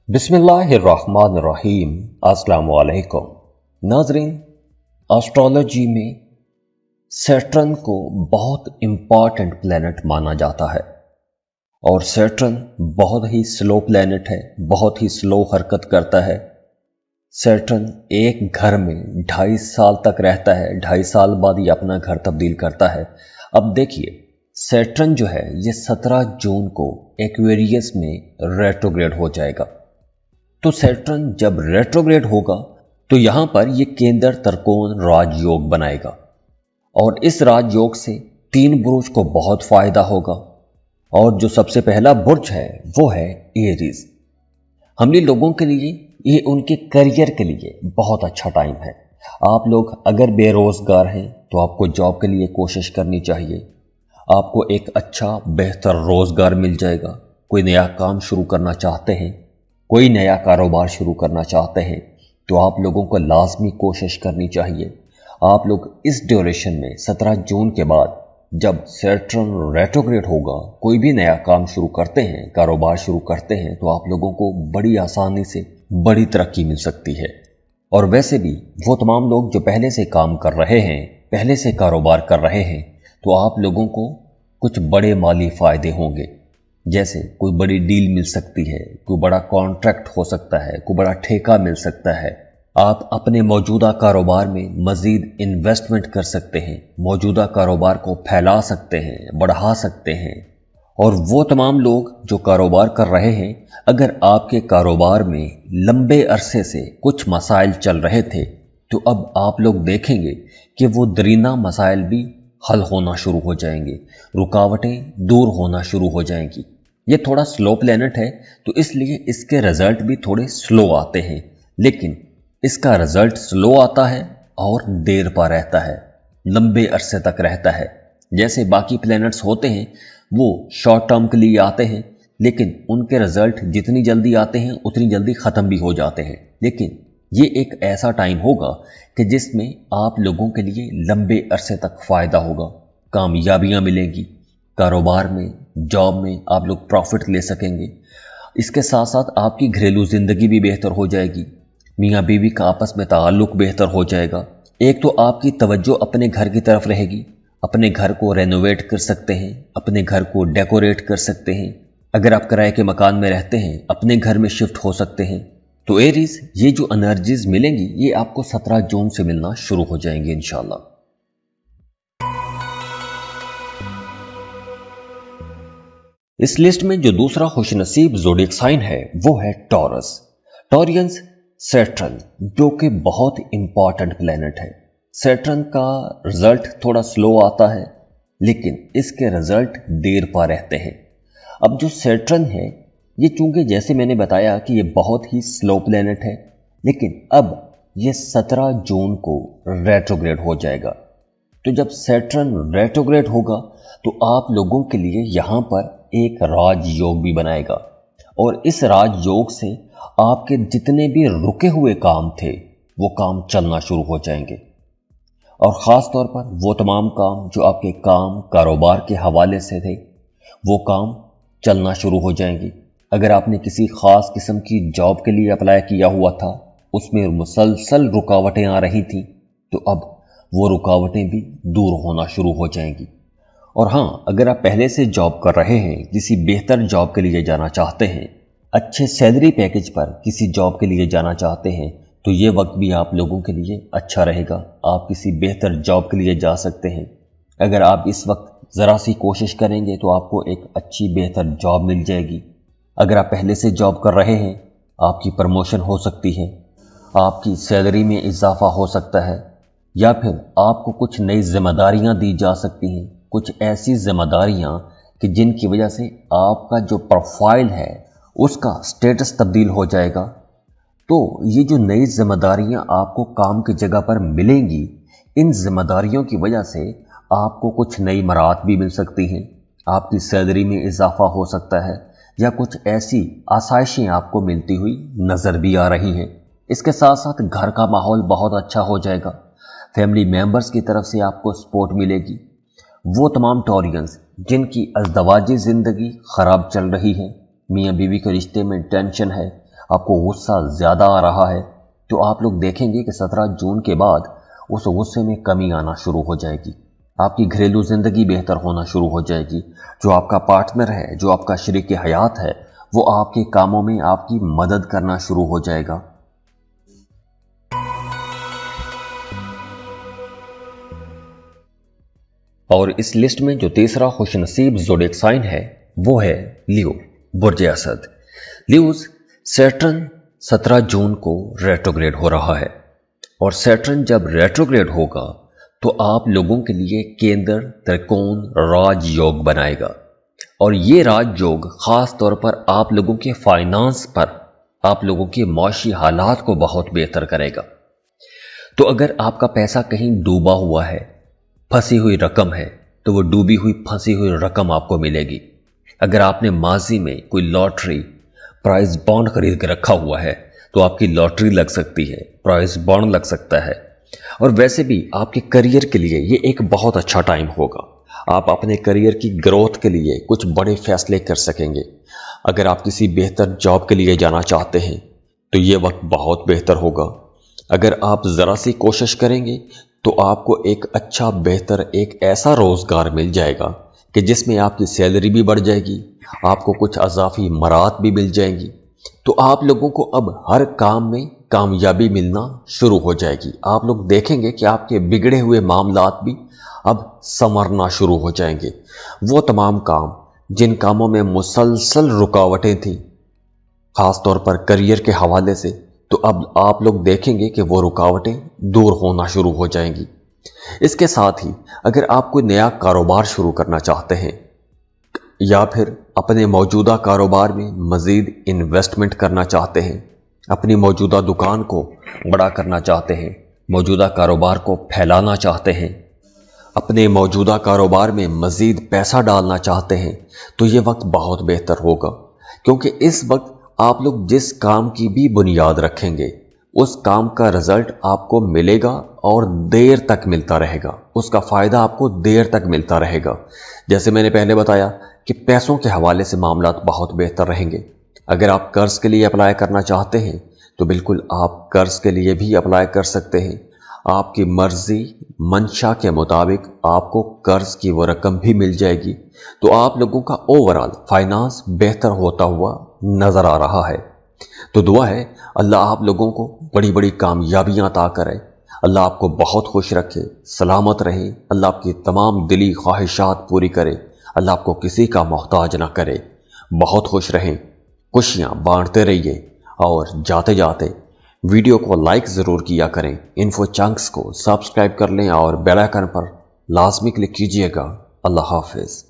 बिस्मिल्लाहिर्रहमानिर्रहीम। अस्सलाम वालेकुम नाज़रीन, एस्ट्रोलॉजी में सैटर्न को बहुत इम्पॉर्टेंट प्लैनेट माना जाता है और सैटर्न बहुत ही स्लो प्लैनेट है, बहुत ही स्लो हरकत करता है। सैटर्न एक घर में 2.5 साल तक रहता है, 2.5 साल बाद ये अपना घर तब्दील करता है। अब देखिए, सैटर्न जो है ये 17 जून को एक्वेरियस में रेट्रोग्रेड हो जाएगा। तो सैटर्न जब रेट्रोग्रेड होगा तो यहां पर ये केंद्र त्रिकोण राजयोग बनाएगा और इस राजयोग से 3 बुर्ज को बहुत फायदा होगा। और जो सबसे पहला बुर्ज है वो है एरीज। हमने लोगों के लिए ये उनके करियर के लिए बहुत अच्छा टाइम है। आप लोग अगर बेरोजगार हैं तो आपको जॉब के लिए कोशिश करनी चाहिए। आपको एक अच्छा बेहतर रोजगार मिल जाएगा। कोई नया काम शुरू करना चाहते हैं, कोई नया कारोबार शुरू करना चाहते हैं तो आप लोगों को लाजमी कोशिश करनी चाहिए। आप लोग इस ड्यूरेशन में 17 जून के बाद जब सैटर्न रेट्रोग्रेड होगा, कोई भी नया काम शुरू करते हैं, कारोबार शुरू करते हैं तो आप लोगों को बड़ी आसानी से बड़ी तरक्की मिल सकती है। और वैसे भी वो तमाम लोग जो पहले से काम कर रहे हैं, पहले से कारोबार कर रहे हैं, तो आप लोगों को कुछ बड़े माली फायदे होंगे। जैसे कोई बड़ी डील मिल सकती है, कोई बड़ा कॉन्ट्रैक्ट हो सकता है, कोई बड़ा ठेका मिल सकता है। आप अपने मौजूदा कारोबार में मजीद इन्वेस्टमेंट कर सकते हैं, मौजूदा कारोबार को फैला सकते हैं, बढ़ा सकते हैं। और वो तमाम लोग जो कारोबार कर रहे हैं, अगर आपके कारोबार में लंबे अरसे से कुछ मसाइल चल रहे थे तो अब आप लोग देखेंगे कि वो दरीना मसाइल भी हल होना शुरू हो जाएंगे, रुकावटें दूर होना शुरू हो जाएंगी। ये थोड़ा स्लो प्लैनेट है तो इसलिए इसके रिजल्ट भी थोड़े स्लो आते हैं, लेकिन इसका रिजल्ट स्लो आता है और देर पा रहता है, लंबे अरसे तक रहता है। जैसे बाकी प्लैनेट्स होते हैं वो शॉर्ट टर्म के लिए आते हैं, लेकिन उनके रिजल्ट जितनी जल्दी आते हैं उतनी जल्दी ख़त्म भी हो जाते हैं। लेकिन ये एक ऐसा टाइम होगा कि जिसमें आप लोगों के लिए लंबे अरसे तक फ़ायदा होगा, कामयाबियां मिलेंगी, कारोबार में, जॉब में आप लोग प्रॉफिट ले सकेंगे। इसके साथ साथ आपकी घरेलू ज़िंदगी भी बेहतर हो जाएगी, मियाँ बीवी का आपस में ताल्लुक़ बेहतर हो जाएगा। एक तो आपकी तवज्जो अपने घर की तरफ रहेगी, अपने घर को रेनोवेट कर सकते हैं, अपने घर को डेकोरेट कर सकते हैं। अगर आप किराए के मकान में रहते हैं, अपने घर में शिफ्ट हो सकते हैं। तो एरीज, ये जो एनर्जीज मिलेंगी ये आपको 17 जून से मिलना शुरू हो जाएंगे इंशाल्लाह। इस लिस्ट में जो दूसरा खुशनसीब ज़ोडिएक साइन है वो है टॉरस। टॉरियंस सैटर्न जो कि बहुत इंपॉर्टेंट प्लैनेट है। सैटर्न का रिजल्ट थोड़ा स्लो आता है, लेकिन इसके रिजल्ट देर पा रहते हैं। अब जो सैटर्न है ये चूंकि जैसे मैंने बताया कि ये बहुत ही स्लो प्लैनेट है, लेकिन अब ये 17 जून को रेट्रोग्रेड हो जाएगा। तो जब सैटर्न रेट्रोग्रेड होगा तो आप लोगों के लिए यहाँ पर एक राजयोग भी बनाएगा और इस राजयोग से आपके जितने भी रुके हुए काम थे वो काम चलना शुरू हो जाएंगे। और ख़ास तौर पर वो तमाम काम जो आपके काम कारोबार के हवाले से थे वो काम चलना शुरू हो जाएंगे। अगर आपने किसी ख़ास किस्म की जॉब के लिए अप्लाई किया हुआ था, उसमें मुसलसल रुकावटें आ रही थीं, तो अब वो रुकावटें भी दूर होना शुरू हो जाएंगी। और हाँ, अगर आप पहले से जॉब कर रहे हैं, किसी बेहतर जॉब के लिए जाना चाहते हैं, अच्छे सैलरी पैकेज पर किसी जॉब के लिए जाना चाहते हैं, तो ये वक्त भी आप लोगों के लिए अच्छा रहेगा। आप किसी बेहतर जॉब के लिए जा सकते हैं। अगर आप इस वक्त ज़रा सी कोशिश करेंगे तो आपको एक अच्छी बेहतर जॉब मिल जाएगी। अगर आप पहले से जॉब कर रहे हैं, आपकी प्रमोशन हो सकती है, आपकी सैलरी में इजाफा हो सकता है, या फिर आपको कुछ नई जिम्मेदारियां दी जा सकती हैं, कुछ ऐसी जिम्मेदारियां कि जिनकी वजह से आपका जो प्रोफाइल है उसका स्टेटस तब्दील हो जाएगा। तो ये जो नई जिम्मेदारियां आपको काम की जगह पर मिलेंगी, इन जिम्मेदारियों की वजह से आपको कुछ नई मराहत भी मिल सकती हैं, आपकी सैलरी में इजाफा हो सकता है, या कुछ ऐसी आसाइशें आपको मिलती हुई नज़र भी आ रही हैं। इसके साथ साथ घर का माहौल बहुत अच्छा हो जाएगा, फैमिली मेंबर्स की तरफ से आपको सपोर्ट मिलेगी। वो तमाम टॉरियंस जिनकी अज़दवाजी ज़िंदगी ख़राब चल रही है, मियाँ बीवी के रिश्ते में टेंशन है, آپ کو غصہ زیادہ آ رہا ہے تو آپ لوگ دیکھیں گے کہ 17 جون کے بعد اس غصے میں کمی آنا شروع ہو جائے گی. آپ کی گھریلو زندگی بہتر ہونا شروع ہو جائے گی. جو آپ کا پارٹنر ہے، جو آپ کا شریک حیات ہے، وہ آپ کے کاموں میں آپ کی مدد کرنا شروع ہو جائے گا. اور اس لسٹ میں جو تیسرا خوش نصیب زوڈیک سائن ہے وہ ہے لیو، برج اسد. لیوز، سیٹرن 17 جون کو ریٹروگریڈ ہو رہا ہے، اور سیٹرن جب ریٹروگریڈ ہوگا تو آپ لوگوں کے لیے کیندر ترکون راج یوگ بنائے گا. اور یہ راج یوگ خاص طور پر آپ لوگوں کے فائنانس پر، آپ لوگوں کے معاشی حالات کو بہت بہتر کرے گا. تو اگر آپ کا پیسہ کہیں ڈوبا ہوا ہے، پھنسی ہوئی رقم ہے، تو وہ ڈوبی ہوئی پھنسی ہوئی رقم آپ کو ملے گی. اگر آپ نے ماضی میں کوئی لاٹری پرائز بانڈ خرید کے رکھا ہوا ہے تو آپ کی لاٹری لگ سکتی ہے، پرائز بانڈ لگ سکتا ہے. اور ویسے بھی آپ کے کریئر کے لیے یہ ایک بہت اچھا ٹائم ہوگا. آپ اپنے کریئر کی گروتھ کے لیے کچھ بڑے فیصلے کر سکیں گے. اگر آپ کسی بہتر جاب کے لیے جانا چاہتے ہیں تو یہ وقت بہت بہتر ہوگا. اگر آپ ذرا سی کوشش کریں گے تو آپ کو ایک اچھا بہتر ایک ایسا روزگار مل جائے گا کہ جس میں آپ کی سیلری بھی بڑھ جائے گی، آپ کو کچھ اضافی مرات بھی مل جائیں گی. تو آپ لوگوں کو اب ہر کام میں کامیابی ملنا شروع ہو جائے گی. آپ لوگ دیکھیں گے کہ آپ کے بگڑے ہوئے معاملات بھی اب سنورنا شروع ہو جائیں گے. وہ تمام کام جن کاموں میں مسلسل رکاوٹیں تھیں، خاص طور پر کریئر کے حوالے سے، تو اب آپ لوگ دیکھیں گے کہ وہ رکاوٹیں دور ہونا شروع ہو جائیں گی. اس کے ساتھ ہی اگر آپ کوئی نیا کاروبار شروع کرنا چاہتے ہیں یا پھر اپنے موجودہ کاروبار میں مزید انویسٹمنٹ کرنا چاہتے ہیں، اپنی موجودہ دکان کو بڑا کرنا چاہتے ہیں، موجودہ کاروبار کو پھیلانا چاہتے ہیں، اپنے موجودہ کاروبار میں مزید پیسہ ڈالنا چاہتے ہیں، تو یہ وقت بہت بہتر ہوگا. کیونکہ اس وقت آپ لوگ جس کام کی بھی بنیاد رکھیں گے اس کام کا رزلٹ آپ کو ملے گا اور دیر تک ملتا رہے گا. اس کا فائدہ آپ کو دیر تک ملتا رہے گا. جیسے میں نے پہلے بتایا کہ پیسوں کے حوالے سے معاملات بہت بہتر رہیں گے. اگر آپ قرض کے لیے اپلائی کرنا چاہتے ہیں تو بالکل آپ قرض کے لیے بھی اپلائی کر سکتے ہیں. آپ کی مرضی منشا کے مطابق آپ کو قرض کی وہ رقم بھی مل جائے گی. تو آپ لوگوں کا اوورآل فائنانس بہتر ہوتا ہوا نظر آ رہا ہے. تو دعا ہے اللہ آپ لوگوں کو بڑی بڑی کامیابیاں عطا کرے، اللہ آپ کو بہت خوش رکھے، سلامت رہیں، اللہ آپ کی تمام دلی خواہشات پوری کرے، اللہ آپ کو کسی کا محتاج نہ کرے. بہت خوش رہیں، خوشیاں بانٹتے رہیے، اور جاتے جاتے ویڈیو کو لائک ضرور کیا کریں. انفو چنکس کو سبسکرائب کر لیں اور بیل آئیکن پر لازمی کلک کیجیے گا. اللہ حافظ.